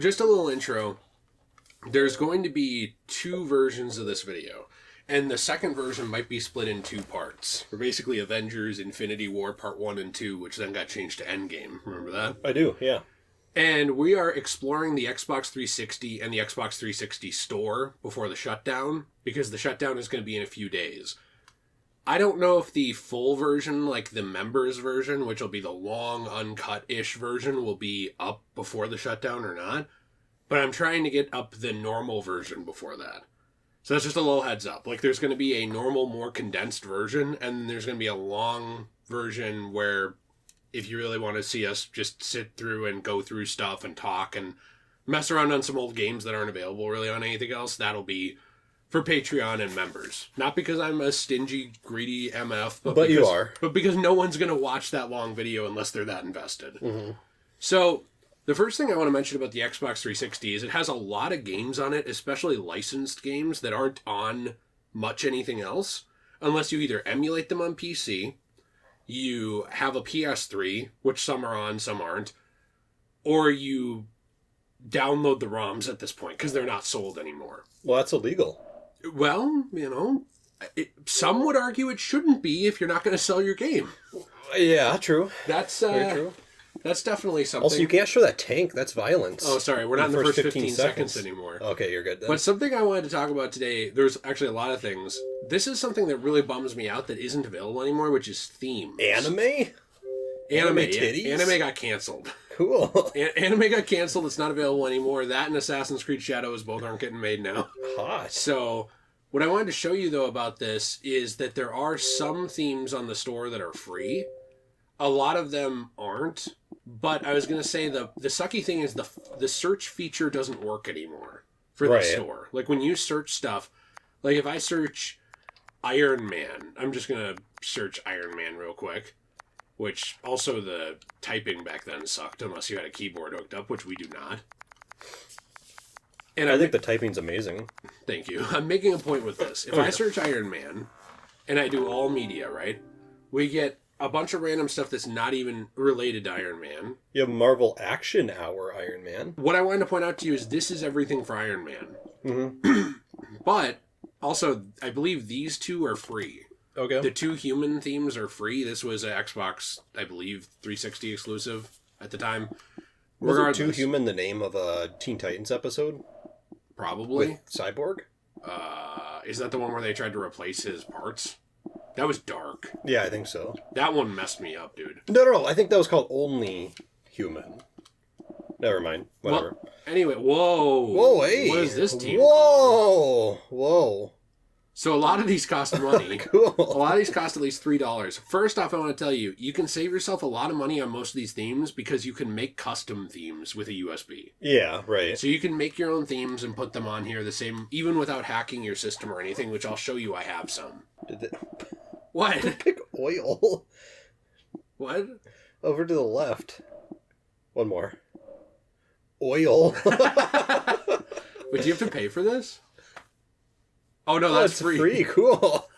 just a little intro. There's going to be 2 versions of this video. And the second version might be split in 2 parts. We're basically Avengers Infinity War Part 1 and 2, which then got changed to Endgame. Remember that? I do, yeah. And we are exploring the Xbox 360 and the Xbox 360 store before the shutdown, because the shutdown is going to be in a few days. I don't know if the full version, like the members version, which will be the long, uncut-ish version, will be up before the shutdown or not. But I'm trying to get up the normal version before that. So that's just a little heads up. Like, there's going to be a normal, more condensed version, and there's going to be a long version where if you really want to see us just sit through and go through stuff and talk and mess around on some old games that aren't available really on anything else, that'll be for Patreon and members. Not because I'm a stingy, greedy MF, but because, you are. But because no one's going to watch that long video unless they're that invested. Mm-hmm. So the first thing I want to mention about the Xbox 360 is it has a lot of games on it, especially licensed games that aren't on much anything else, unless you either emulate them on PC, you have a PS3, which some are on, some aren't, or you download the ROMs at this point, because they're not sold anymore. Well, that's illegal. Well, some would argue it shouldn't be if you're not going to sell your game. Yeah, true. That's very true. That's definitely something. Also, you can't show that tank. That's violence. Oh, sorry. We're not in the first 15 seconds anymore. Okay, you're good then. But something I wanted to talk about today, there's actually a lot of things. This is something that really bums me out that isn't available anymore, which is themes. Anime titties? Anime got canceled. Cool. Anime got canceled. It's not available anymore. That and Assassin's Creed Shadows both aren't getting made now. Hot. So what I wanted to show you, though, about this is that there are some themes on the store that are free. A lot of them aren't. But I was going to say the sucky thing is the search feature doesn't work anymore for the store. Like when you search stuff, like if I search Iron Man, I'm just going to search Iron Man real quick, which also the typing back then sucked unless you had a keyboard hooked up, which we do not. And I think the typing's amazing. Thank you. I'm making a point with this. If I search Iron Man and I do all media, right, we get a bunch of random stuff that's not even related to Iron Man. You have Marvel Action Hour Iron Man. What I wanted to point out to you is this is everything for Iron Man. Mm-hmm. But also, I believe these 2 are free. Okay. The 2 human themes are free. This was an Xbox, I believe, 360 exclusive at the time. Was 2 Human the name of a Teen Titans episode? Probably. With Cyborg? Is that the one where they tried to replace his parts? That was dark. Yeah, I think so. That one messed me up, dude. No. I think that was called Only Human. Never mind. Whatever. Well, anyway, whoa. Whoa, hey. What is this team? Whoa. So a lot of these cost money. Cool. A lot of these cost at least $3. First off, I want to tell you, you can save yourself a lot of money on most of these themes because you can make custom themes with a USB. Yeah, right. So you can make your own themes and put them on here the same, even without hacking your system or anything, which I'll show you I have some. What? Pick oil. What? Over to the left. One more. Oil. But do you have to pay for this? Oh, no, that's free. Free, cool.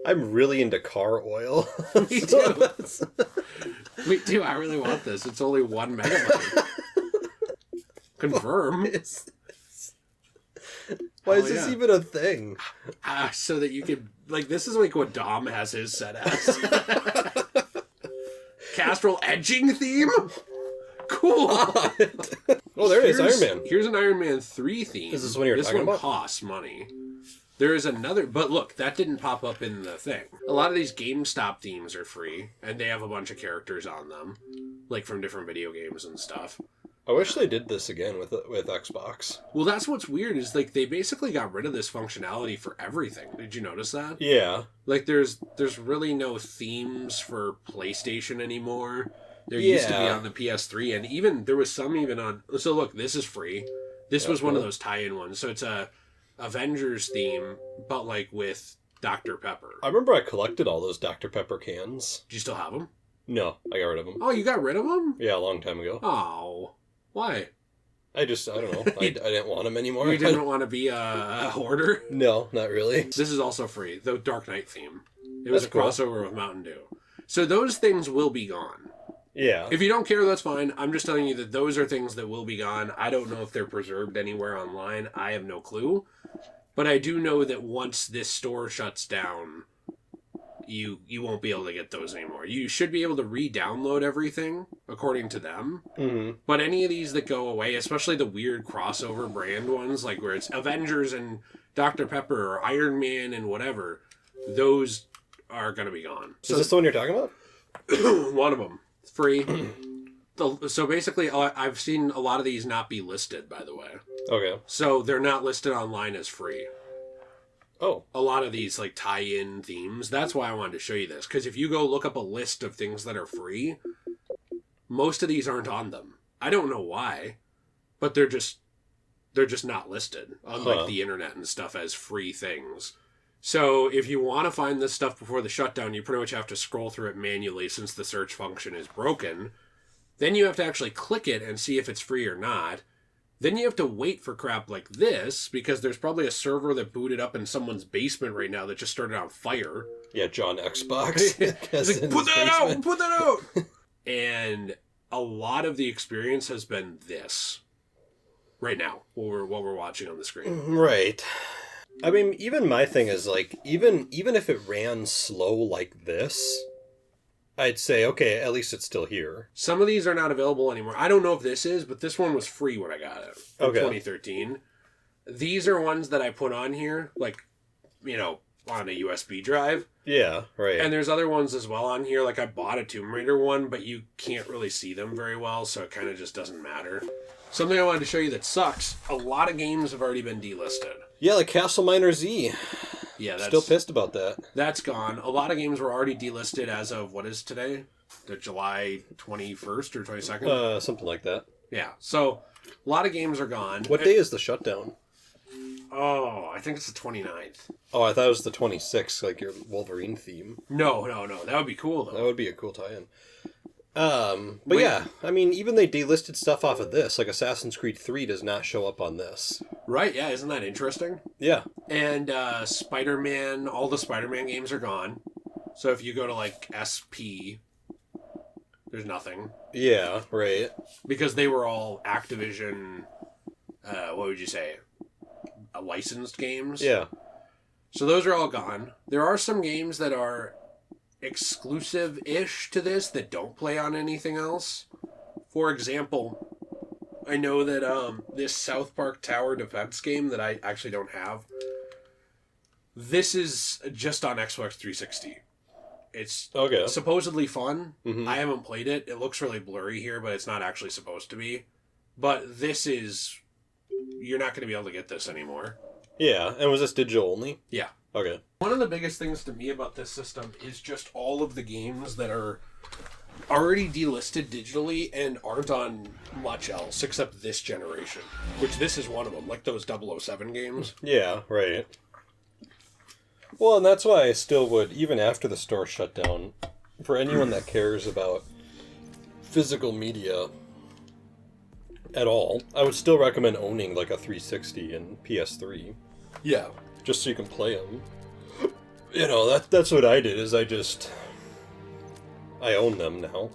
I'm really into car oil. Me too. Me too, I really want this. It's only 1 megabyte. Confirm. Why is this even a thing? So that you could, like, this is like what Dom has his set as. Castrol edging theme? Cool. Oh, there it is, Iron Man. Here's an Iron Man 3 theme. Is this one you're talking about? This one costs money. There is another, but look, that didn't pop up in the thing. A lot of these GameStop themes are free, and they have a bunch of characters on them, like from different video games and stuff. I wish they did this again with Xbox. Well, that's what's weird, is like they basically got rid of this functionality for everything. Did you notice that? Yeah. Like there's really no themes for PlayStation anymore. There used to be on the PS3, and even there was some even on. So look, this is free. This was one of those tie-in ones. So it's a Avengers theme, but like with Dr. Pepper. I remember I collected all those Dr. Pepper cans. Do you still have them? No, I got rid of them. Oh, you got rid of them? Yeah, a long time ago. Oh, why? I don't know. I didn't want them anymore. You didn't want to be a hoarder? No, not really. This is also free. The Dark Knight theme. It was a crossover with Mountain Dew. So those things will be gone. Yeah. If you don't care, that's fine. I'm just telling you that those are things that will be gone. I don't know if they're preserved anywhere online. I have no clue. But I do know that once this store shuts down, you won't be able to get those anymore. You should be able to re-download everything, according to them. Mm-hmm. But any of these that go away, especially the weird crossover brand ones, like where it's Avengers and Dr. Pepper or Iron Man and whatever, those are going to be gone. So, is this the one you're talking about? One of them. Free. So basically, I've seen a lot of these not be listed, by the way. Okay. So they're not listed online as free. Oh. A lot of these like tie-in themes. That's why I wanted to show you this. Because if you go look up a list of things that are free, most of these aren't on them. I don't know why, but they're just not listed on like the internet and stuff as free things. So if you want to find this stuff before the shutdown, you pretty much have to scroll through it manually since the search function is broken. Then you have to actually click it and see if it's free or not. Then you have to wait for crap like this because there's probably a server that booted up in someone's basement right now that just started on fire. Yeah, John Xbox. He's like, put that out! And a lot of the experience has been this right now, what we're watching on the screen. Right. I mean, even my thing is, like, even if it ran slow like this, I'd say, okay, at least it's still here. Some of these are not available anymore. I don't know if this is, but this one was free when I got it in 2013. These are ones that I put on here, like, you know, on a USB drive. Yeah, right. And there's other ones as well on here. Like, I bought a Tomb Raider one, but you can't really see them very well, so it kind of just doesn't matter. Something I wanted to show you that sucks, a lot of games have already been delisted. Yeah, like Castleminer Z. Yeah, that's... Still pissed about that. That's gone. A lot of games were already delisted as of, what is today? The July 21st or 22nd? Something like that. Yeah, so a lot of games are gone. What day is the shutdown? Oh, I think it's the 29th. Oh, I thought it was the 26th, like your Wolverine theme. No. That would be cool, though. That would be a cool tie-in. But yeah, I mean, even they delisted stuff off of this. Like Assassin's Creed 3 does not show up on this. Right, yeah, isn't that interesting? Yeah. And Spiderman, all the Spiderman games are gone. So if you go to, like, SP, there's nothing. Yeah, right. Because they were all Activision, what would you say, licensed games? Yeah. So those are all gone. There are some games that are exclusive-ish to this that don't play on anything else. For example, I know that this South Park Tower Defense game that I actually don't have, this is just on Xbox 360. It's supposedly fun. Mm-hmm. I haven't played it. It looks really blurry here, but it's not actually supposed to be. But this is... You're not going to be able to get this anymore. Yeah, and was this digital only? Yeah. Okay. One of the biggest things to me about this system is just all of the games that are already delisted digitally and aren't on much else except this generation, which this is one of them, like those 007 games. Yeah, right. Well, and that's why I still would, even after the store shut down, for anyone that cares about physical media at all, I would still recommend owning like a 360 and PS3. Yeah. Just so you can play them. You know, that's what I did, is I own them now.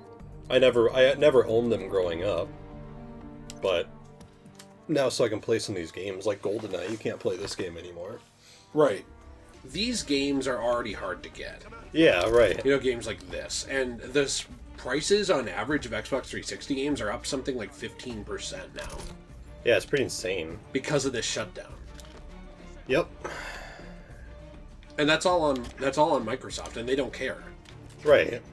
I never owned them growing up. But now so I can play some of these games, like GoldenEye, you can't play this game anymore. Right. These games are already hard to get. Yeah, right. You know, games like this. And the prices on average of Xbox 360 games are up something like 15% now. Yeah, it's pretty insane. Because of this shutdown. Yep. And that's all on Microsoft, and they don't care. Right.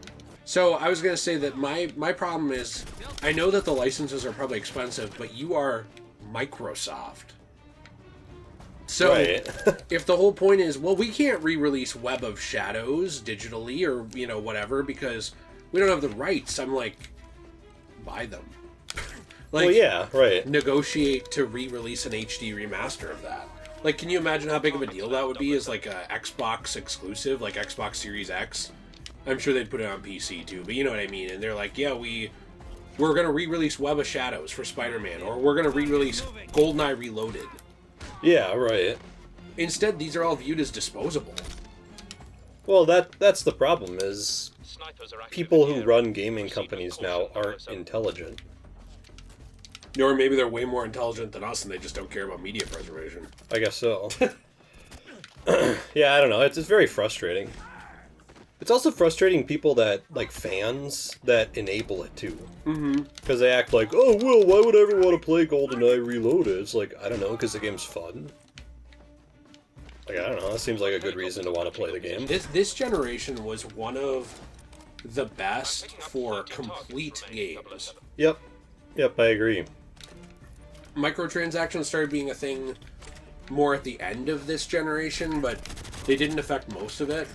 So I was going to say that my problem is, I know that the licenses are probably expensive, but you are Microsoft. So right. If the whole point is, well, we can't re-release Web of Shadows digitally or, you know, whatever, because we don't have the rights, I'm like, buy them. Like, well, yeah, right. Negotiate to re-release an HD remaster of that. Like, can you imagine how big of a deal that would be as, like, a Xbox exclusive, like Xbox Series X? I'm sure they'd put it on PC, too, but you know what I mean. And they're like, yeah, we're going to re-release Web of Shadows for Spider-Man, or we're going to re-release GoldenEye Reloaded. Yeah, right. Instead, these are all viewed as disposable. Well, that's the problem, is people who run gaming companies now aren't intelligent. Or maybe they're way more intelligent than us and they just don't care about media preservation. I guess so. Yeah, I don't know. It's very frustrating. It's also frustrating people that, like, fans that enable it, too. Because they act like, oh, well, why would I ever want to play GoldenEye Reloaded? It's like, I don't know, because the game's fun. Like, I don't know, that seems like a good reason to want to play the game. This generation was one of the best for complete games. Yep, I agree. Microtransactions started being a thing more at the end of this generation, but they didn't affect most of it.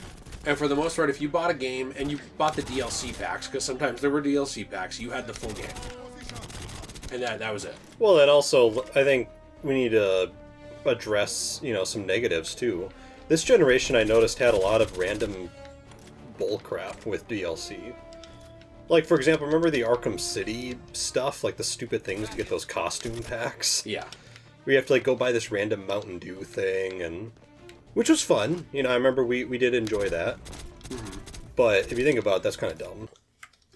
And for the most part, if you bought a game and you bought the DLC packs, because sometimes there were DLC packs, you had the full game. And that was it. Well, and also, I think we need to address, some negatives, too. This generation, I noticed, had a lot of random bullcrap with DLC. Like, for example, remember the Arkham City stuff? Like, the stupid things to get those costume packs? Yeah. Where you have to, like, go buy this random Mountain Dew thing, and... Which was fun. I remember we did enjoy that. Mm-hmm. But if you think about it, that's kind of dumb.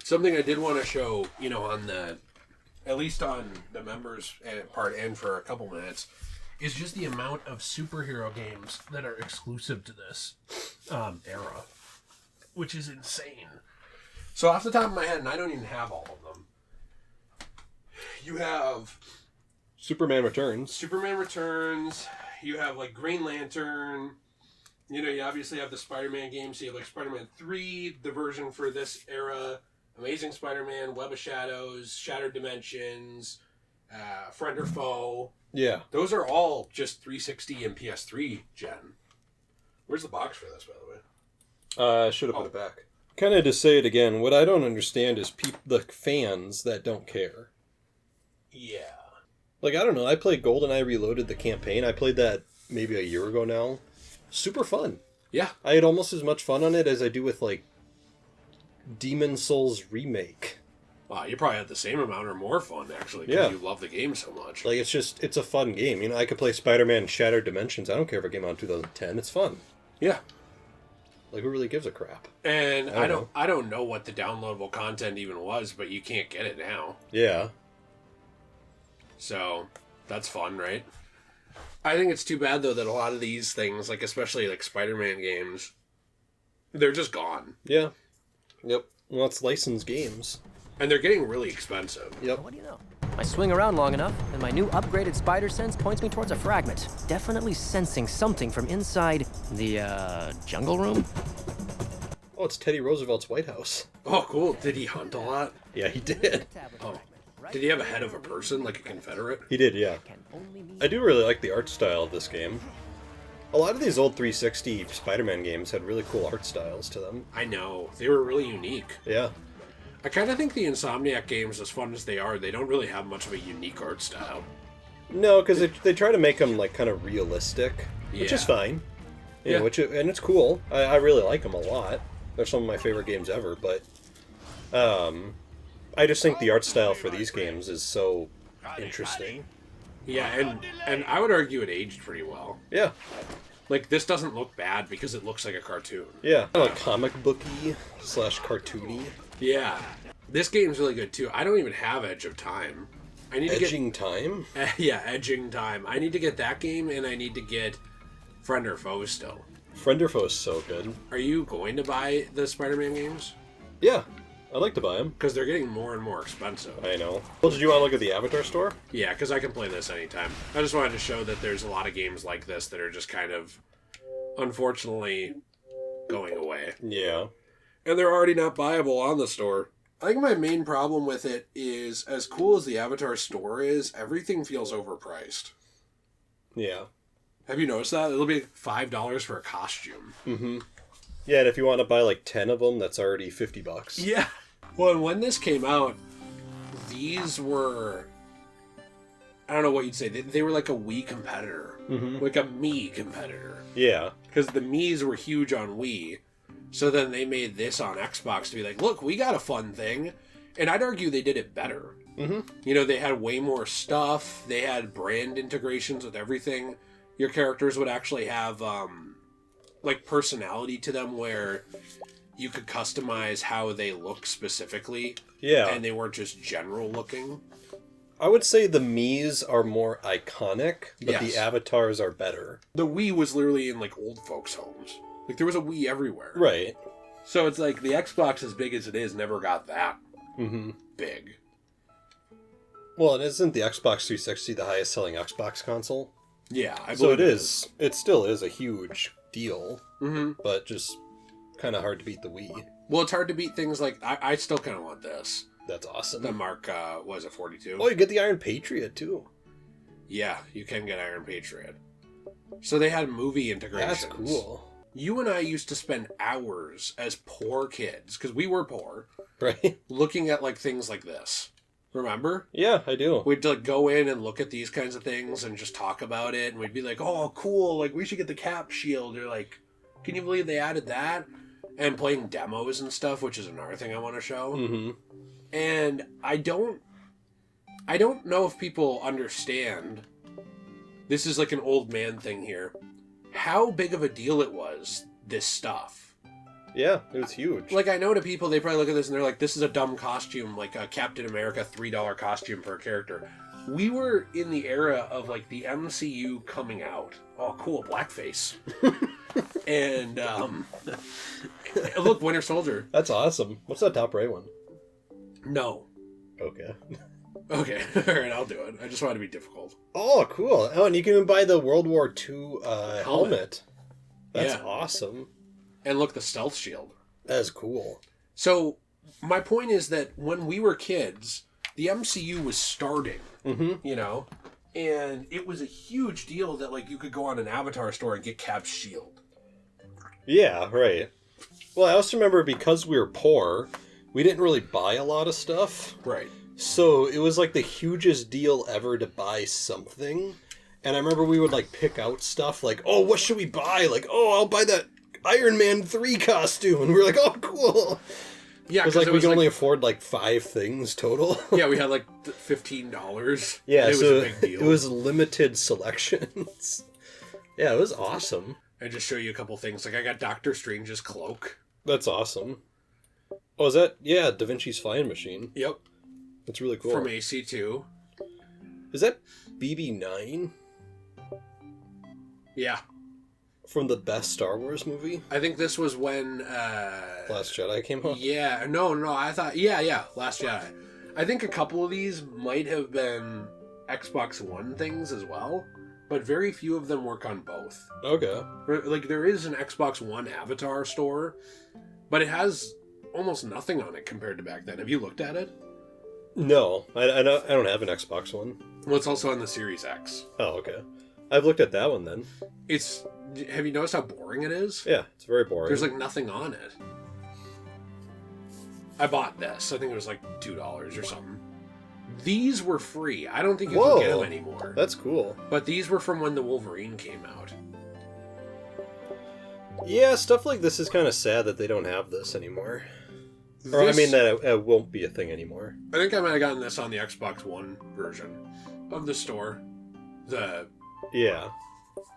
Something I did want to show, on the... At least on the members part and for a couple minutes, is just the amount of superhero games that are exclusive to this era. Which is insane. So off the top of my head, and I don't even have all of them, you have... Superman Returns. You have, like, Green Lantern. You obviously have the Spider-Man games. So you have, like, Spider-Man 3, the version for this era. Amazing Spider-Man, Web of Shadows, Shattered Dimensions, Friend or Foe. Yeah. Those are all just 360 and PS3 gen. Where's the box for this, by the way? I should have put it back. Kind of to say it again, what I don't understand is the fans that don't care. Yeah. Like, I don't know, I played GoldenEye Reloaded, the campaign. I played that maybe a year ago now. Super fun. Yeah. I had almost as much fun on it as I do with, like, Demon Souls Remake. Wow, you probably had the same amount or more fun, actually, because you love the game so much. Like, it's a fun game. I could play Spider-Man Shattered Dimensions. I don't care if it came out in 2010. It's fun. Yeah. Like, who really gives a crap? And I don't know what the downloadable content even was, but you can't get it now. Yeah. So, that's fun, right? I think it's too bad, though, that a lot of these things, like especially like Spider-Man games, they're just gone. Yeah. Yep. Well, it's licensed games. And they're getting really expensive. Yep. What do you know? I swing around long enough, and my new upgraded spider sense points me towards a fragment. Definitely sensing something from inside the, jungle room. Oh, it's Teddy Roosevelt's White House. Oh, cool. Did he hunt a lot? Yeah, he did. Oh. Did he have a head of a person, like a Confederate? He did, yeah. I do really like the art style of this game. A lot of these old 360 Spider-Man games had really cool art styles to them. I know. They were really unique. Yeah. I kind of think the Insomniac games, as fun as they are, they don't really have much of a unique art style. No, because they try to make them, like, kind of realistic, which is fine. You know, and it's cool. I really like them a lot. They're some of my favorite games ever, but... I just think the art style for these games is so interesting. Yeah, and I would argue it aged pretty well. Yeah. Like, this doesn't look bad because it looks like a cartoon. Yeah. Like comic booky / cartoony. Yeah. This game's really good, too. I don't even have Edge of Time. I need Edging Time? Yeah, Edging Time. I need to get that game, and I need to get Friend or Foe still. Friend or Foe is so good. Are you going to buy the Spider-Man games? Yeah. I'd like to buy them. Because they're getting more and more expensive. I know. Well, did you want to look at the Avatar store? Yeah, because I can play this anytime. I just wanted to show that there's a lot of games like this that are just kind of, unfortunately, going away. Yeah. And they're already not buyable on the store. I think my main problem with it is, as cool as the Avatar store is, everything feels overpriced. Yeah. Have you noticed that? It'll be $5 for a costume. Mm-hmm. Yeah, and if you want to buy like 10 of them, that's already $50. Yeah. Well, and when this came out, these were... I don't know what you'd say. They were like a Wii competitor. Mm-hmm. Like a Mii competitor. Yeah. Because the Miis were huge on Wii. So then they made this on Xbox to be like, look, we got a fun thing. And I'd argue they did it better. Mm-hmm. They had way more stuff. They had brand integrations with everything. Your characters would actually have... like personality to them where you could customize how they look specifically. Yeah. And they weren't just general looking. I would say the Mii's are more iconic, but the avatars are better. The Wii was literally in, like, old folks' homes. Like, there was a Wii everywhere. Right. So it's like, the Xbox, as big as it is, never got that big. Well, and isn't the Xbox 360 the highest selling Xbox console? Yeah, I believe so it is. It still is a huge deal, but just kind of hard to beat the Wii. Well, it's hard to beat things like... I still kind of want this. That's awesome. The Mark, was it 42? Oh, you get the Iron Patriot, too. Yeah, you can get Iron Patriot. So they had movie integrations. That's cool. You and I used to spend hours as poor kids, because we were poor, right? Looking at, like, things like this. Remember? Yeah, I do. We'd, like, go in and look at these kinds of things and just talk about it, and we'd be like, oh, cool, like, we should get the Cap shield, or, like, can you believe they added that? And playing demos and stuff, which is another thing I want to show. And I don't know if people understand, this is like an old man thing here, how big of a deal it was, this stuff. Yeah, it was huge. Like, I know to people, they probably look at this and they're like, this is a dumb costume, like a Captain America $3 costume for a character. We were in the era of, like, the MCU coming out. Oh, cool, blackface. And, look, Winter Soldier. That's awesome. What's that top right one? No. Okay. Okay, alright, I'll do it. I just want to be difficult. Oh, cool. Oh, and you can even buy the World War II helmet. That's awesome. And look, the stealth shield. That is cool. So, my point is that when we were kids, the MCU was starting, you know? And it was a huge deal that, like, you could go on an Avatar store and get Cap's shield. Yeah, right. Well, I also remember because we were poor, we didn't really buy a lot of stuff. Right. So it was like the hugest deal ever to buy something. And I remember we would, like, pick out stuff like, oh, what should we buy? Like, oh, I'll buy that Iron Man 3 costume. And we were like, oh, cool. Yeah, because we could only afford like 5 things total. Yeah, we had like $15. Yeah, it so was a big deal. It was limited selections. Yeah, it was awesome. I just show you a couple things. Like, I got Doctor Strange's cloak. That's awesome. Oh, is that? Yeah, Da Vinci's flying machine. Yep. That's really cool. From AC2. Is that BB-9? Yeah. From the best Star Wars movie? I think this was when... Last Jedi came out? Yeah. No, I thought... Yeah, Last Jedi. I think a couple of these might have been Xbox One things as well, but very few of them work on both. Okay. Like, there is an Xbox One Avatar store, but it has almost nothing on it compared to back then. Have you looked at it? No, I don't have an Xbox One. Well, it's also on the Series X. Oh, okay. I've looked at that one then. Have you noticed how boring it is? Yeah, it's very boring. There's like nothing on it. I bought this. I think it was like $2 or something. These were free. I don't think you can get them anymore. That's cool. But these were from when the Wolverine came out. Yeah, stuff like this is kind of sad that they don't have this anymore. Or, I mean, that it won't be a thing anymore. I think I might have gotten this on the Xbox One version of the store. Yeah.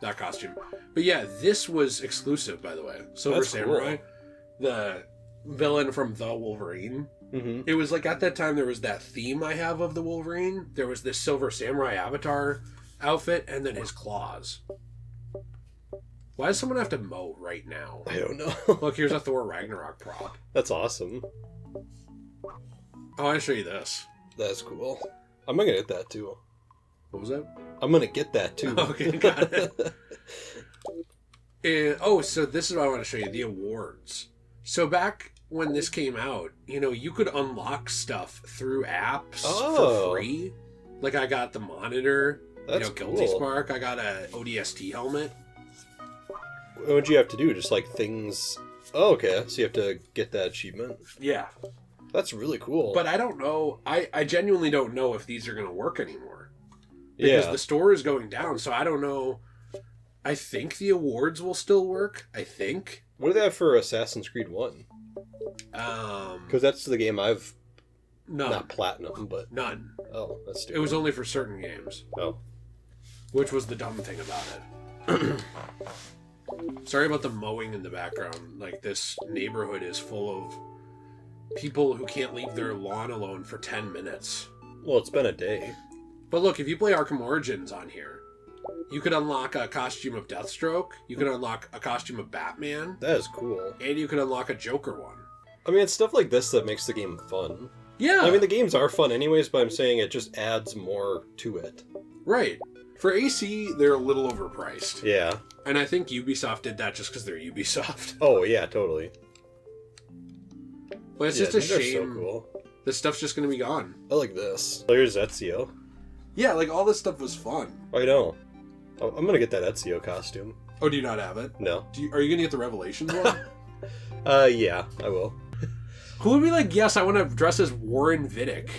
That costume. But yeah, this was exclusive, by the way. Silver Samurai. Cool. The villain from The Wolverine. Mm-hmm. It was like, at that time, there was that theme I have of the Wolverine. There was this Silver Samurai avatar outfit, and then his claws. Why does someone have to mow right now? I don't know. Look, here's a Thor Ragnarok prop. That's awesome. I want to show you this. That's cool. I'm going to get that, too. What was that? I'm going to get that, too. Okay, got it. And, so this is what I want to show you. The awards. So back when this came out, you could unlock stuff through apps for free. Like, I got the monitor. That's Guilty cool. Spark. I got a ODST helmet. What would you have to do? Just like things... Oh, okay. So you have to get that achievement? Yeah. That's really cool. But I don't know. I genuinely don't know if these are going to work anymore. Because the store is going down, so I don't know. I think the awards will still work. I think. What do they have for Assassin's Creed 1? Because that's the game I've... None. Not platinum, but... None. Oh, that's stupid. It was only for certain games. Oh. Which was the dumb thing about it. Sorry about the mowing in the background. Like, this neighborhood is full of people who can't leave their lawn alone for 10 minutes. Well, it's been a day. But look, if you play Arkham Origins on here, you could unlock a costume of Deathstroke, you could unlock a costume of Batman. That is cool. And you could unlock a Joker one. I mean, it's stuff like this that makes the game fun. Yeah. I mean, the games are fun anyways, but I'm saying it just adds more to it. Right. For AC, they're a little overpriced. Yeah. And I think Ubisoft did that just because they're Ubisoft. Oh, yeah, totally. But it's just a shame. So cool. This stuff's just going to be gone. I like this. There's Ezio. Yeah, like, all this stuff was fun. I know. I'm going to get that Ezio costume. Oh, do you not have it? No. Are you going to get the Revelations one? Yeah, I will. Who would be like, yes, I want to dress as Warren Vidic?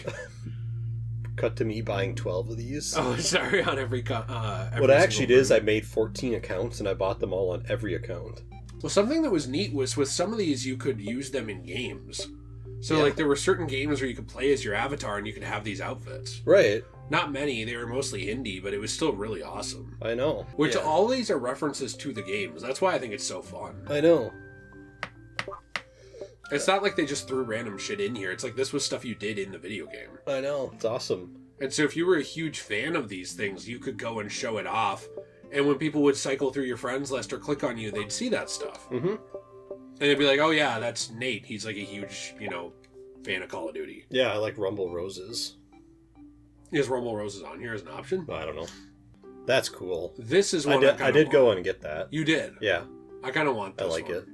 Cut to me buying 12 of these. Oh, sorry, on every what I actually did is I made 14 accounts and I bought them all on every account. Well, something that was neat was with some of these you could use them in games. So, Yeah. like, there were certain games where you could play as your avatar and you could have these outfits. Right. Not many, they were mostly indie, but it was still really awesome. I know. Which Yeah. all these are references to the games. That's why I think it's so fun. I know. It's not like they just threw random shit in here. It's like this was stuff you did in the video game. I know. It's awesome. And so if you were a huge fan of these things, you could go and show it off. And when people would cycle through your friends list or click on you, they'd see that stuff. Mm-hmm. And they'd be like, oh yeah, that's Nate. He's like a huge, fan of Call of Duty. Yeah, I like Rumble Roses. Is Rumble Roses on here as an option? I don't know. That's cool. This is one I did go and get that. You did? Yeah. I kind of want this I like one. it.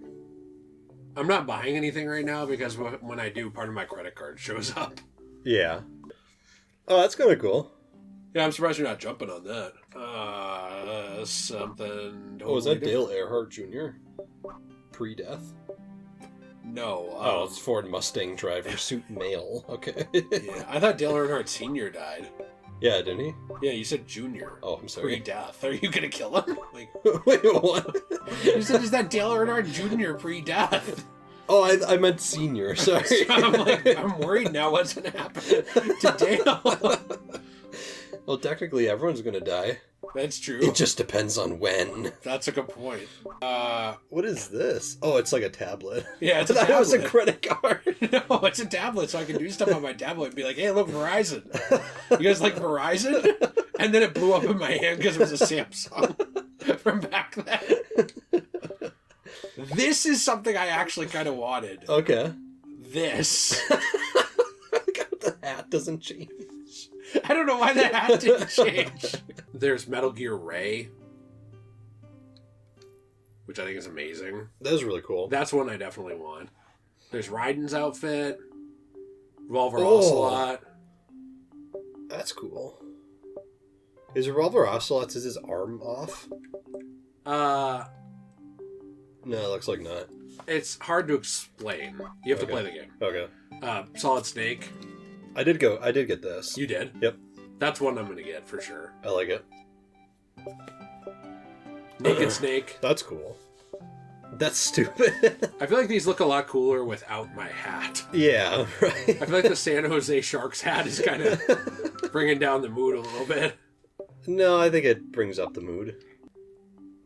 I'm not buying anything right now because when I do, part of my credit card shows up. Yeah. Oh, that's kind of cool. Yeah, I'm surprised you're not jumping on that. Something... Oh, is that totally Dale Earnhardt Jr.? Pre-death? No. Oh, it's Ford Mustang driver, suit male. Okay. Yeah, I thought Dale Earnhardt Sr. died. Yeah, didn't he? Yeah, you said Junior. Oh, I'm sorry. Pre-death. Are you gonna kill him? Like, Wait, what? you said, is that Dale Earnhardt Jr. pre-death? Oh, I meant senior. Sorry. So I'm worried now what's gonna happen to Dale. Well, technically, everyone's gonna die. That's true. It just depends on when. That's a good point. What is this? Oh, it's like a tablet. Yeah, it's a That was a tablet. credit card. No, it's a tablet, so I can do stuff on my tablet and be like, hey, look, Verizon. You guys like Verizon? And then it blew up in my hand because it was a Samsung from back then. This is something I actually kind of wanted. Okay. This. The hat doesn't change. I don't know why the hat didn't change. There's Metal Gear Ray, which I think is amazing. That was really cool. That's one I definitely want. There's Raiden's outfit, Revolver Oh. Ocelot. That's cool. Is Revolver Ocelot, is his arm off? No, it looks like not. It's hard to explain. You have to play the game. Okay. Solid Snake. I did get this. You did? Yep. That's one I'm going to get for sure. I like it. Naked Snake. That's cool. That's stupid. I feel like these look a lot cooler without my hat. Yeah, right. I feel like the San Jose Sharks hat is kind of bringing down the mood a little bit. No, I think it brings up the mood.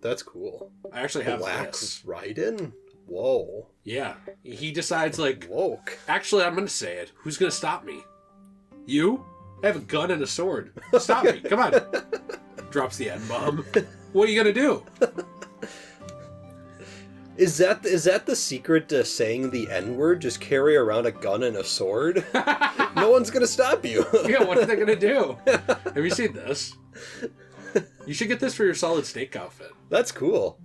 That's cool. I actually have Black this. Raiden? Whoa. Yeah. He decides, like, Woke. actually, I'm going to say it. Who's going to stop me? You? I have a gun and a sword. Stop me. Come on. Drops the N-bomb. What are you going to do? Is that the secret to saying the N-word? Just carry around a gun and a sword? No one's gonna stop you. Yeah, what are they going to do? Have you seen this? You should get this for your Solid Snake outfit. That's cool.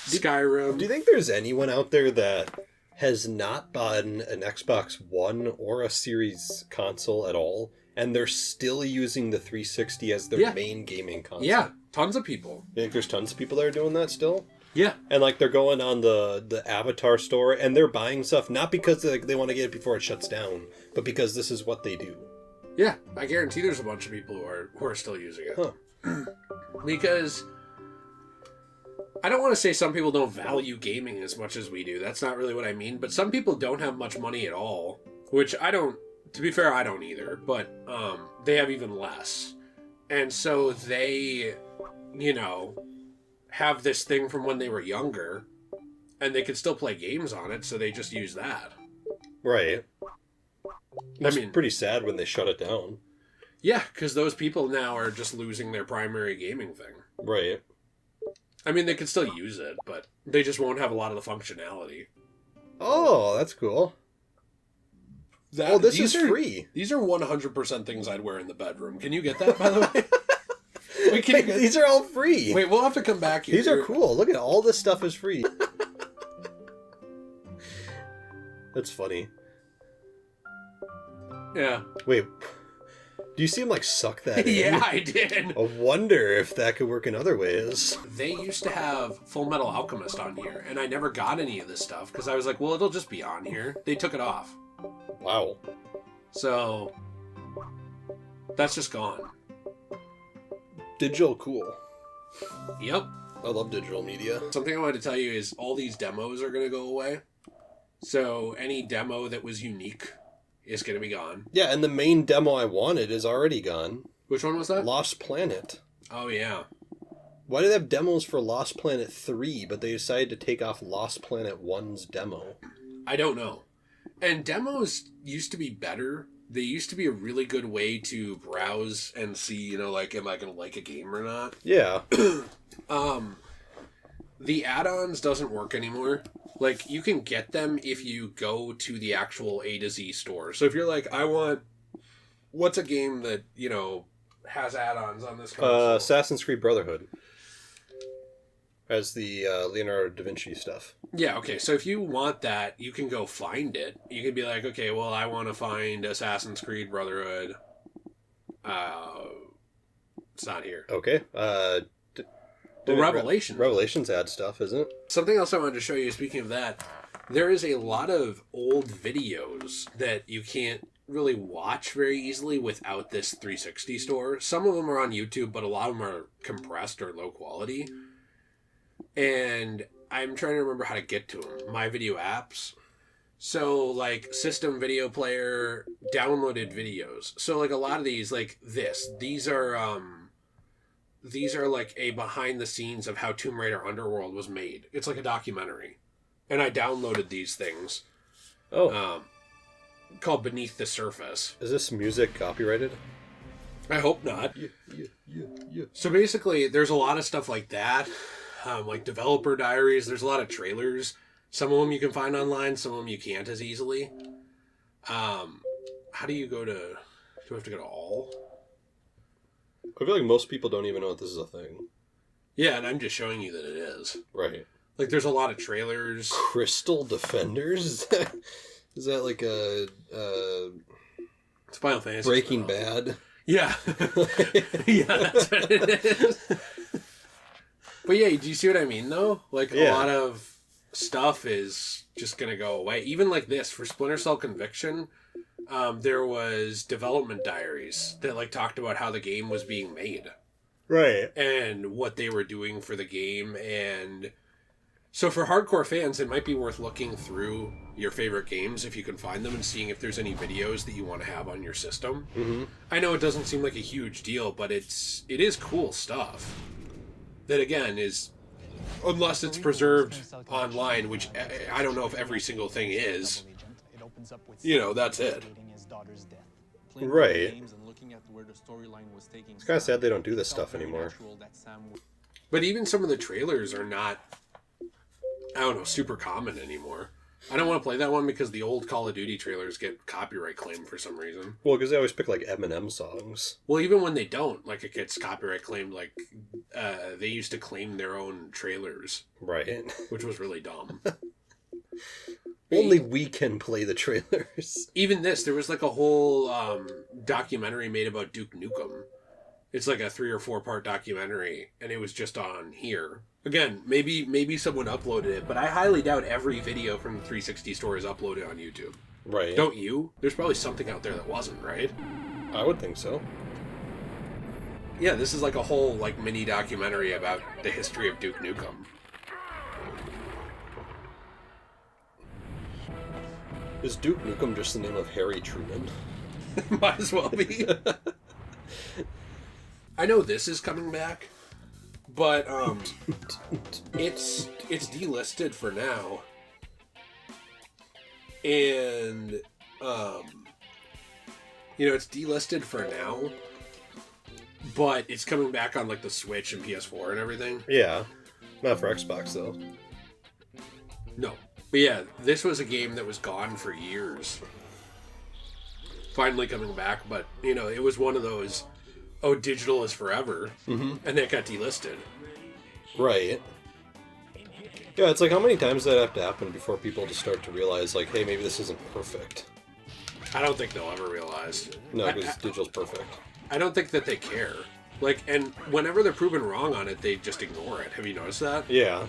Skyrim. Do you think there's anyone out there that has not bought an Xbox One or a Series console at all, and they're still using the 360 as their main gaming console? Yeah, tons of people. You think there's tons of people that are doing that still? Yeah. And like they're going on the Avatar store and they're buying stuff not because they want to get it before it shuts down, but because this is what they do. Yeah, I guarantee there's a bunch of people who are still using it. Huh. Because I don't want to say some people don't value gaming as much as we do. That's not really what I mean. But some people don't have much money at all, which I don't. To be fair, I don't either. But they have even less, and so they you know, have this thing from when they were younger, and they could still play games on it, so they just use that. Right. It's I mean, pretty sad when they shut it down. Yeah, because those people now are just losing their primary gaming thing. Right. I mean, they can still use it, but they just won't have a lot of the functionality. Oh, that's cool. This is free. These are 100% things I'd wear in the bedroom. Can you get that, by the way? Wait, these are all free. Wait, we'll have to come back here. These are cool. Look at all this stuff is free. That's funny. Yeah. Wait, do you see him like suck that in? Yeah, I did. I wonder if that could work in other ways. They used to have Full Metal Alchemist on here, and I never got any of this stuff because I was like, well, it'll just be on here. They took it off. Wow. So, that's just gone. Digital cool. Yep. I love digital media. Something I wanted to tell you is all these demos are going to go away. So, any demo that was unique is going to be gone. Yeah, and the main demo I wanted is already gone. Which one was that? Lost Planet. Oh, yeah. Why do they have demos for Lost Planet 3, but they decided to take off Lost Planet 1's demo? I don't know. And demos used to be better. They used to be a really good way to browse and see, you know, like, am I going to like a game or not? Yeah. The add-ons doesn't work anymore. Like, you can get them if you go to the actual A to Z store. So if you're like, what's a game that, you know, has add-ons on this console? Assassin's Creed Brotherhood. As the Leonardo da Vinci stuff. Yeah, okay, so if you want that, you can go find it. You can be like, okay, well, I want to find Assassin's Creed Brotherhood. It's not here. Okay. Revelations. Revelations add stuff, isn't it? Something else I wanted to show you, speaking of that, there is a lot of old videos that you can't really watch very easily without this 360 store. Some of them are on YouTube, but a lot of them are compressed or low quality. And I'm trying to remember how to get to them. My Video Apps. So, like, System Video Player, downloaded videos. So, like, a lot of these, like this, these are like a behind the scenes of how Tomb Raider Underworld was made. It's like a documentary. And I downloaded these things. Oh. Called Beneath the Surface. Is this music copyrighted? I hope not. Yeah. So basically, there's a lot of stuff like that. Like developer diaries. There's a lot of trailers. Some of them you can find online. Some of them you can't as easily. How do you go to... Do we have to go to all? I feel like most people don't even know that this is a thing. Yeah, and I'm just showing you that it is. Right. Like, there's a lot of trailers. Crystal Defenders? Is that like a... It's Final Fantasy. Breaking Bad? Yeah. Yeah, that's what it is. But yeah, do you see what I mean, though? Like, a lot of stuff is just going to go away. Even like this, for Splinter Cell Conviction, there was development diaries that, like, talked about how the game was being made. Right. And what they were doing for the game. And so for hardcore fans, it might be worth looking through your favorite games if you can find them and seeing if there's any videos that you want to have on your system. Mm-hmm. I know it doesn't seem like a huge deal, but it is cool stuff. That, again, is, unless it's preserved online, which I don't know if every single thing is, you know, that's it. Right. It's kind of sad they don't do this stuff anymore. But even some of the trailers are not, I don't know, super common anymore. I don't want to play that one because the old Call of Duty trailers get copyright claimed for some reason. Well, because they always pick, like, Eminem songs. Well, even when they don't, like, it gets copyright claimed, like, they used to claim their own trailers. Right. Which was really dumb. Only we can play the trailers. Even this, there was, like, a whole documentary made about Duke Nukem. It's like a 3 or 4 part documentary, and it was just on here. Again, maybe someone uploaded it, but I highly doubt every video from the 360 store is uploaded on YouTube. Right. Don't you? There's probably something out there that wasn't, right? I would think so. Yeah, this is like a whole, like, mini documentary about the history of Duke Nukem. Is Duke Nukem just the name of Harry Truman? Might as well be. I know this is coming back, But it's delisted for now. And it's delisted for now, but it's coming back on like the Switch and PS4 and everything. Yeah. Not for Xbox though. No. But yeah, this was a game that was gone for years. Finally coming back, but it was one of those, digital is forever, and that got delisted. Right. Yeah, it's like, how many times does that have to happen before people just start to realize, like, hey, maybe this isn't perfect? I don't think they'll ever realize. No, because digital's perfect. I don't think that they care. Like, and whenever they're proven wrong on it, they just ignore it. Have you noticed that? Yeah.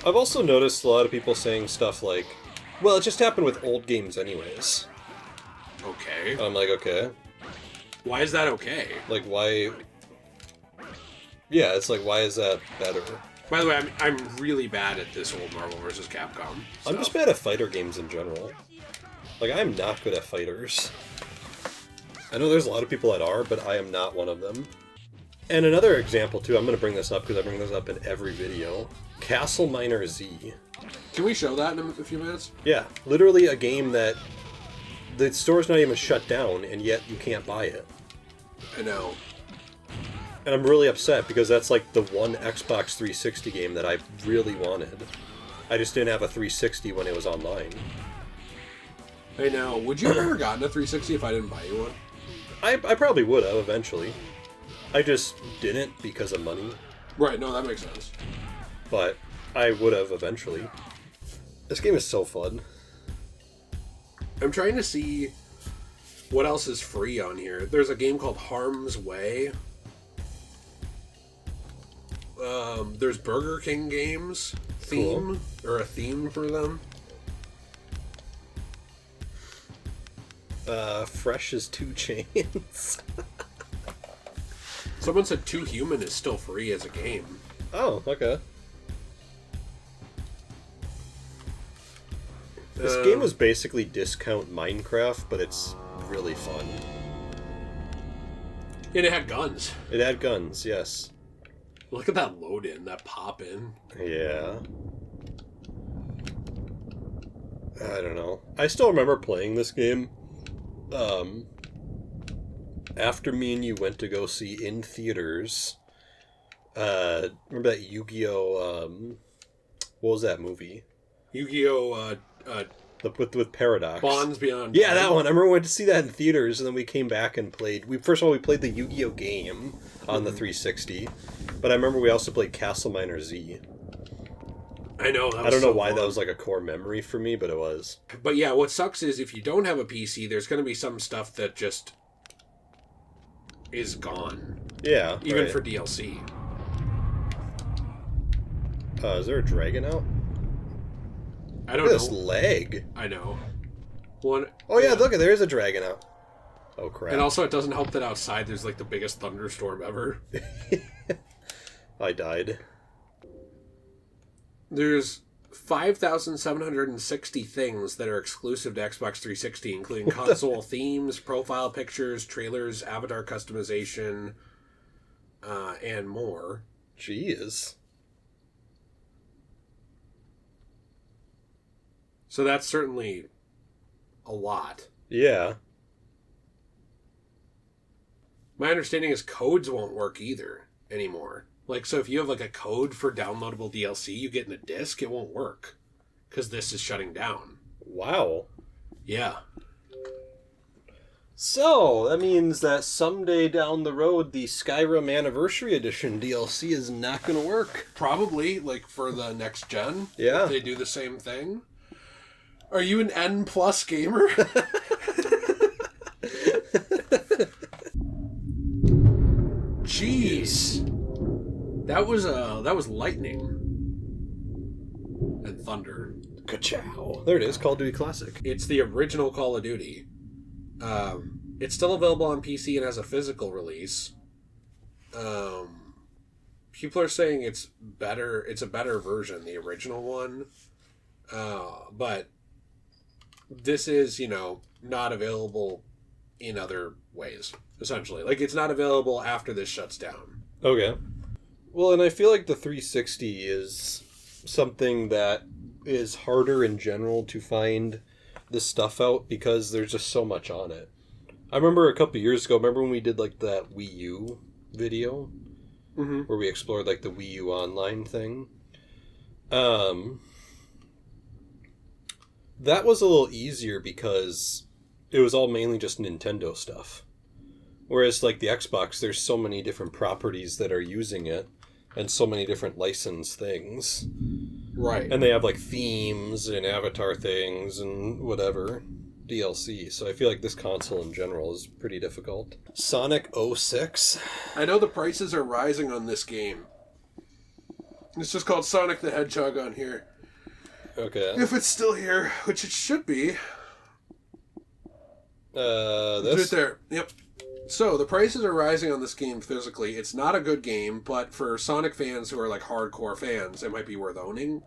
I've also noticed a lot of people saying stuff like, well, it just happened with old games anyways. Okay. And I'm like, okay. Why is that okay? Like, why... Yeah, it's like, why is that better? By the way, I'm really bad at this old Marvel vs. Capcom stuff. I'm just bad at fighter games in general. Like, I'm not good at fighters. I know there's a lot of people that are, but I am not one of them. And another example, too, I'm going to bring this up because I bring this up in every video. Castleminer Z. Can we show that in a few minutes? Yeah, literally a game that the store's not even shut down, and yet you can't buy it. I know. And I'm really upset because that's like the one Xbox 360 game that I really wanted. I just didn't have a 360 when it was online. I know. Would you have ever gotten a 360 if I didn't buy you one? I probably would have eventually. I just didn't because of money. Right, no, that makes sense. But I would have eventually. This game is so fun. I'm trying to see what else is free on here. There's a game called Harm's Way. There's Burger King games theme, or a theme for them. Fresh as 2 Chains. Someone said 2 Human is still free as a game. Oh, okay. This game was basically discount Minecraft, but it's really fun. And it had guns. It had guns, yes. Look at that load in, that pop in. Yeah. I don't know. I still remember playing this game. After me and you went to go see in theaters. Remember that Yu-Gi-Oh! What was that movie? Yu-Gi-Oh! With Paradox. Bonds Beyond. Yeah, that one. I remember we went to see that in theaters, and then we came back and played. First of all, we played the Yu-Gi-Oh! Game on the 360, but I remember we also played Castleminer Z. I know. I don't know why that was like a core memory for me, but it was. But yeah, what sucks is if you don't have a PC, there's going to be some stuff that just is gone. Yeah, even right. for DLC. Is there a dragon out? I don't Look know. at this leg. I know. One. Oh yeah, look, there is a dragon out. Oh crap! And also, it doesn't help that outside there's like the biggest thunderstorm ever. I died. There's 5,760 things that are exclusive to Xbox 360, including console themes, profile pictures, trailers, avatar customization, and more. Jeez. So that's certainly a lot. Yeah. My understanding is codes won't work either anymore. Like, so if you have like a code for downloadable DLC you get in a disc, it won't work. Because this is shutting down. Wow. Yeah. So, that means that someday down the road, the Skyrim Anniversary Edition DLC is not going to work. Probably, like, for the next gen. Yeah. If they do the same thing. Are you an N+ gamer? Jeez. That was lightning. And thunder. Ka-chow. There it is, Call of Duty Classic. It's the original Call of Duty. It's still available on PC and has a physical release. People are saying it's better. It's a better version, the original one. But this is, not available in other ways, essentially. Like, it's not available after this shuts down. Okay. Well, and I feel like the 360 is something that is harder in general to find this stuff out because there's just so much on it. I remember a couple years ago, when we did like that Wii U video where we explored like the Wii U online thing? That was a little easier because it was all mainly just Nintendo stuff. Whereas like the Xbox, there's so many different properties that are using it and so many different licensed things. Right. And they have like themes and avatar things and whatever. DLC. So I feel like this console in general is pretty difficult. Sonic 06. I know the prices are rising on this game. It's just called Sonic the Hedgehog on here. Okay. If it's still here, which it should be. This? Right there. Yep. So, the prices are rising on this game physically. It's not a good game, but for Sonic fans who are like hardcore fans, it might be worth owning.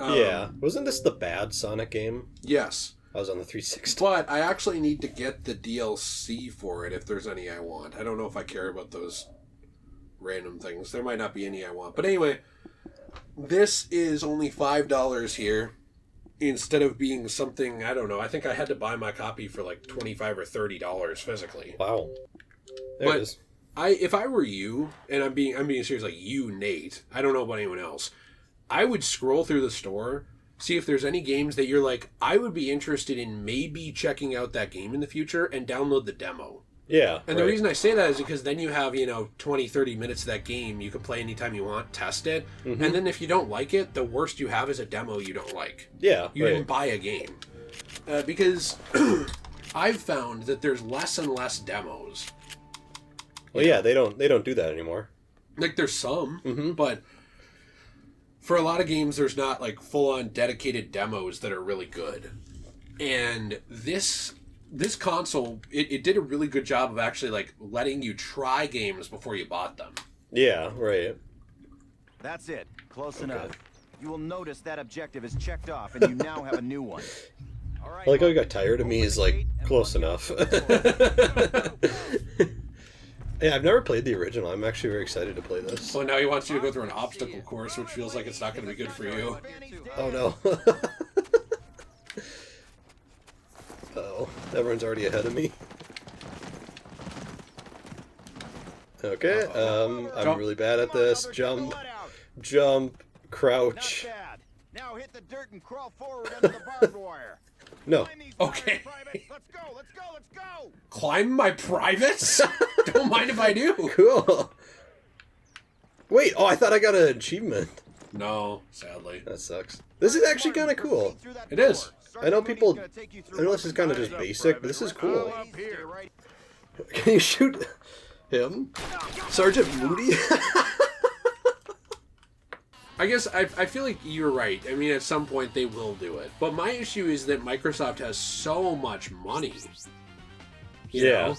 Yeah. Wasn't this the bad Sonic game? Yes. I was on the 360. But I actually need to get the DLC for it if there's any I want. I don't know if I care about those random things. There might not be any I want. But anyway, this is only $5 here instead of being something, I don't know. I think I had to buy my copy for like $25 or $30 physically. Wow. There it is. If I were you, and I'm being serious, like you, Nate, I don't know about anyone else, I would scroll through the store, see if there's any games that you're like, I would be interested in maybe checking out that game in the future and download the demo. Yeah. And the reason I say that is because then you have, 20, 30 minutes of that game. You can play anytime you want, test it. Mm-hmm. And then if you don't like it, the worst you have is a demo you don't like. Yeah. You didn't buy a game. Because I've found that there's less and less demos. Well, yeah, they don't do that anymore. Like, there's some, but for a lot of games, there's not, like, full-on dedicated demos that are really good. And this console, it did a really good job of actually, like, letting you try games before you bought them. Yeah, right. That's it. Close enough. You will notice that objective is checked off, and you now have a new one. All right, I like how you got tired of me is, like, close enough. Yeah, I've never played the original. I'm actually very excited to play this. Well, now he wants you to go through an obstacle course, which feels like it's not going to be good for you. Oh, no. Uh-oh. Everyone's already ahead of me. Okay, I'm really bad at this. Jump, crouch. Now hit the dirt and crawl forward under the barbed wire. No. Okay. Let's go. Climb my privates? Don't mind if I do. Cool. Wait, I thought I got an achievement. No, sadly. That sucks. This is actually kind of cool. It is. I know this is kind of just basic, but this is cool. Can you shoot him? Sergeant Moody? I guess I feel like you're right. I mean, at some point they will do it. But my issue is that Microsoft has so much money. You know?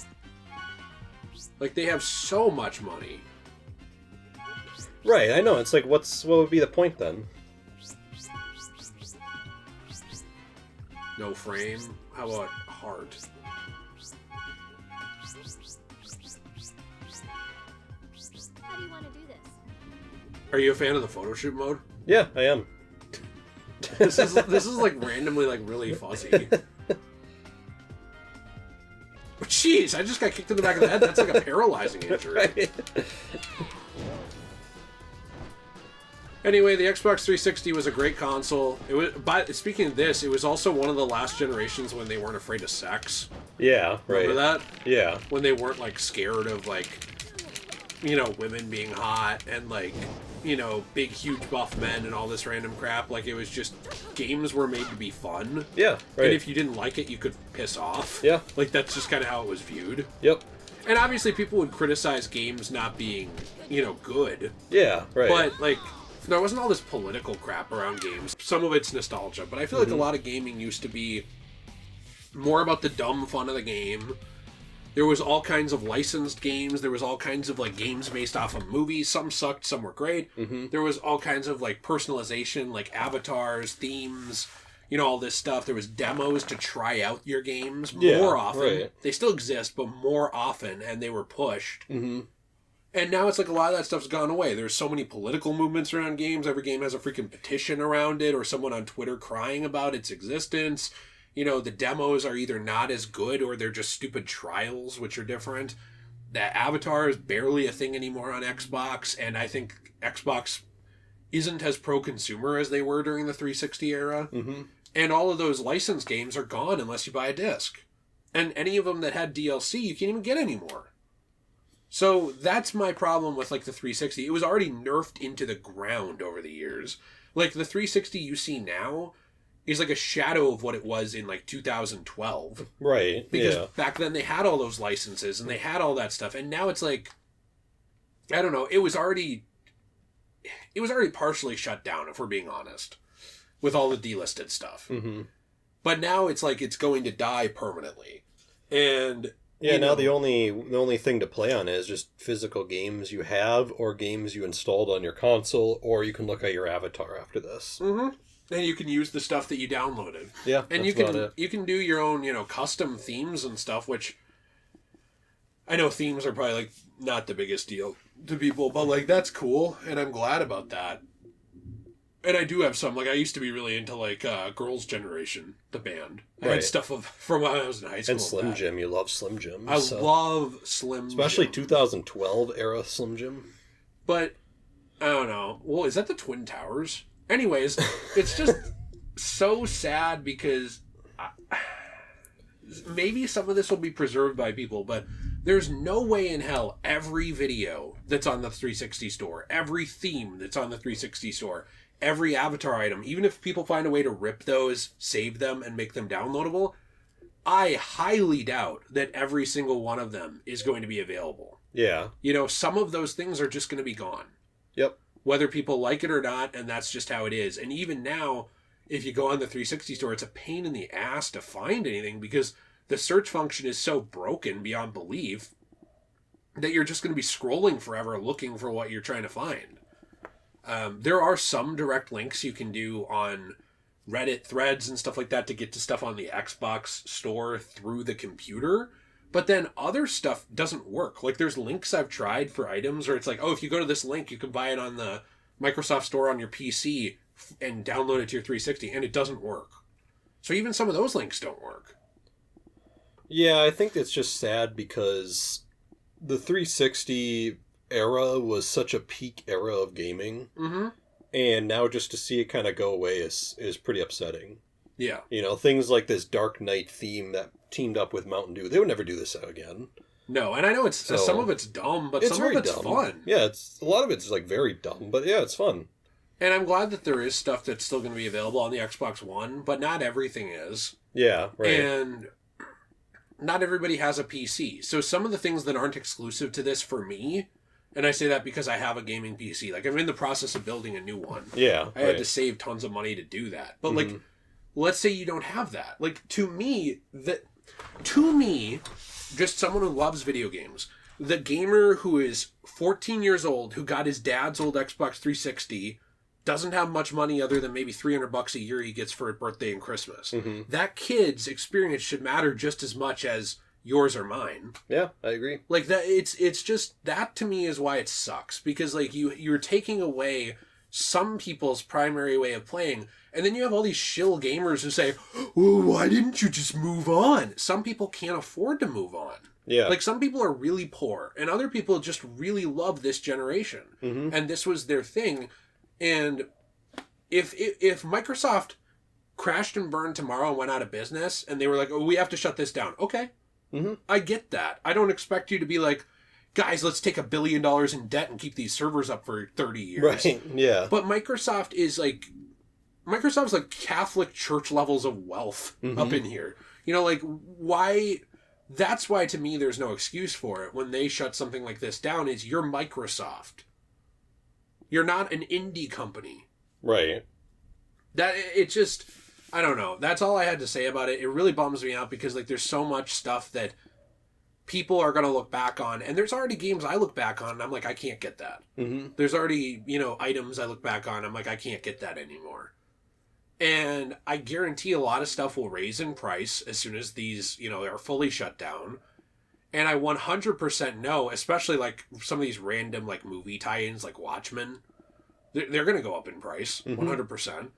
Like, they have so much money. Right, I know. It's like, what would be the point then? No frame? How about heart? How do you want to do this? Are you a fan of the photo shoot mode? Yeah, I am. This is like randomly like really fuzzy. Jeez, I just got kicked in the back of the head. That's like a paralyzing injury. Right. Anyway, the Xbox 360 was a great console. It was, but speaking of this, it was also one of the last generations when they weren't afraid of sex. Yeah, right. Remember that? Yeah. When they weren't like scared of like, women being hot and like, big huge buff men and all this random crap. Like, it was just, games were made to be fun. Yeah, right. And if you didn't like it, you could piss off. Yeah. Like, that's just kind of how it was viewed. Yep. And obviously people would criticize games not being, good. Yeah, right. But, like, there wasn't all this political crap around games. Some of it's nostalgia, but I feel like a lot of gaming used to be more about the dumb fun of the game. There was all kinds of licensed games. There was all kinds of, like, games based off of movies. Some sucked, some were great. Mm-hmm. There was all kinds of, like, personalization, like avatars, themes, all this stuff. There was demos to try out your games more often. Right. They still exist, but more often, and they were pushed. Mm-hmm. And now it's like a lot of that stuff's gone away. There's so many political movements around games. Every game has a freaking petition around it or someone on Twitter crying about its existence. You know, the demos are either not as good or they're just stupid trials, which are different. That Avatar is barely a thing anymore on Xbox, and I think Xbox isn't as pro-consumer as they were during the 360 era. Mm-hmm. And all of those licensed games are gone unless you buy a disc. And any of them that had DLC, you can't even get anymore. So that's my problem with, like, the 360. It was already nerfed into the ground over the years. Like, the 360 you see now is like a shadow of what it was in, like, 2012. Right, Because back then they had all those licenses and they had all that stuff. And now it's like, I don't know, it was already partially shut down, if we're being honest, with all the delisted stuff. Mm-hmm. But now it's like it's going to die permanently. And now the only thing to play on is just physical games you have or games you installed on your console, or you can look at your avatar after this. Mm-hmm. And you can use the stuff that you downloaded. Yeah, and you can do your own, custom themes and stuff, which I know themes are probably like not the biggest deal to people, but like that's cool, and I'm glad about that. And I do have some, like I used to be really into like Girls' Generation, the band. I had stuff from when I was in high school. And Slim Jim, you love Slim Jim. I love Slim Jim. Especially 2012 era Slim Jim. But, I don't know. Well, is that the Twin Towers? Anyways, it's just so sad because maybe some of this will be preserved by people, but there's no way in hell every video that's on the 360 store, every theme that's on the 360 store, every avatar item, even if people find a way to rip those, save them, and make them downloadable, I highly doubt that every single one of them is going to be available. Yeah. Some of those things are just going to be gone. Yep. Whether people like it or not, and that's just how it is. And even now, if you go on the 360 store, it's a pain in the ass to find anything because the search function is so broken beyond belief that you're just going to be scrolling forever looking for what you're trying to find. There are some direct links you can do on Reddit threads and stuff like that to get to stuff on the Xbox store through the computer. But then other stuff doesn't work. Like there's links I've tried for items where it's like, oh, if you go to this link, you can buy it on the Microsoft Store on your PC and download it to your 360, and it doesn't work. So even some of those links don't work. Yeah, I think it's just sad because the 360 era was such a peak era of gaming. Mm-hmm. And now just to see it kind of go away is pretty upsetting. Yeah. Things like this Dark Knight theme that teamed up with Mountain Dew, they would never do this again. No, and I know some of it's dumb, but some of it's dumb. fun. Yeah, a lot of it's like very dumb, but yeah, it's fun. And I'm glad that there is stuff that's still going to be available on the Xbox One, but not everything is. Yeah, right. And not everybody has a PC. So some of the things that aren't exclusive to this for me, and I say that because I have a gaming PC. Like, I'm in the process of building a new one. Yeah, I had to save tons of money to do that. But, like, let's say you don't have that. Like, to me, just someone who loves video games, the gamer who is 14 years old, who got his dad's old Xbox 360, doesn't have much money other than maybe $300 a year he gets for a birthday and Christmas. Mm-hmm. That kid's experience should matter just as much as yours or mine. Yeah, I agree. Like that, it's just that to me is why it sucks, because like you're taking away some people's primary way of playing, and then you have all these shill gamers who say, "Oh, why didn't you just move on?" Some people can't afford to move on. Yeah, like some people are really poor, and other people just really love this generation, and this was their thing. And if Microsoft crashed and burned tomorrow and went out of business, and they were like, "Oh, we have to shut this down," okay. I get that. I don't expect you to be like, guys, let's take $1 billion in debt and keep these servers up for 30 years. Right, yeah. But Microsoft's like Catholic church levels of wealth up in here. Like, why... That's why, to me, there's no excuse for it. When they shut something like this down, is you're Microsoft. You're not an indie company. Right. It just... I don't know. That's all I had to say about it. It really bums me out because, like, there's so much stuff that people are going to look back on. And there's already games I look back on and I'm like, I can't get that. There's already, items I look back on. I'm like, I can't get that anymore. And I guarantee a lot of stuff will raise in price as soon as these, are fully shut down. And I 100% know, especially like some of these random like movie tie-ins like Watchmen, they're going to go up in price, 100%.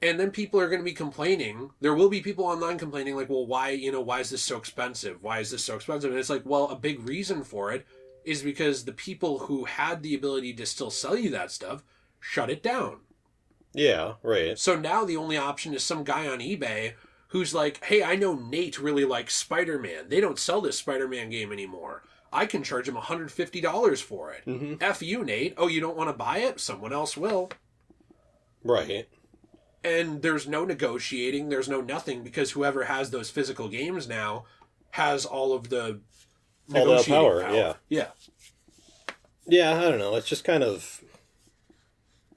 And then people are going to be complaining. There will be people online complaining like, well, why is this so expensive? Why is this so expensive? And it's like, well, a big reason for it is because the people who had the ability to still sell you that stuff shut it down. Yeah, right. So now the only option is some guy on eBay who's like, hey, I know Nate really likes Spider-Man. They don't sell this Spider-Man game anymore. I can charge him $150 for it. Mm-hmm. F you, Nate. Oh, you don't want to buy it? Someone else will. Right. And there's no negotiating. There's no nothing because whoever has those physical games now has all of the negotiating power. Yeah. Yeah. Yeah, I don't know. It's just kind of...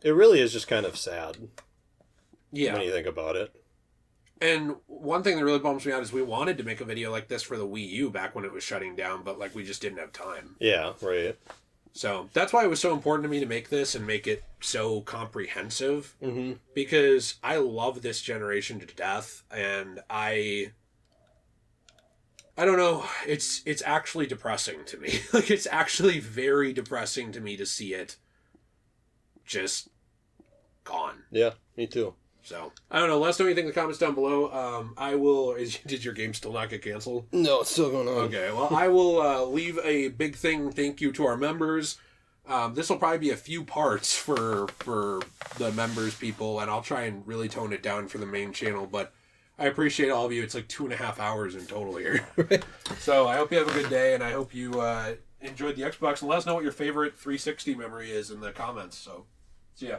It really is just kind of sad. Yeah. When you think about it. And one thing that really bums me out is we wanted to make a video like this for the Wii U back when it was shutting down, but like we just didn't have time. Yeah, right. So that's why it was so important to me to make this and make it so comprehensive. Mm-hmm. Because I love this generation to death, and I don't know, it's actually depressing to me. Like, it's actually very depressing to me to see it just gone. Yeah, me too. So, I don't know. Let us know what you think in the comments down below. Did your game still not get canceled? No, it's still going on. Okay, well, I will leave a big thank you to our members. This will probably be a few parts for the members people, and I'll try and really tone it down for the main channel, but I appreciate all of you. It's like 2.5 hours in total here. So, I hope you have a good day, and I hope you enjoyed the Xbox, and let us know what your favorite 360 memory is in the comments. So, see ya.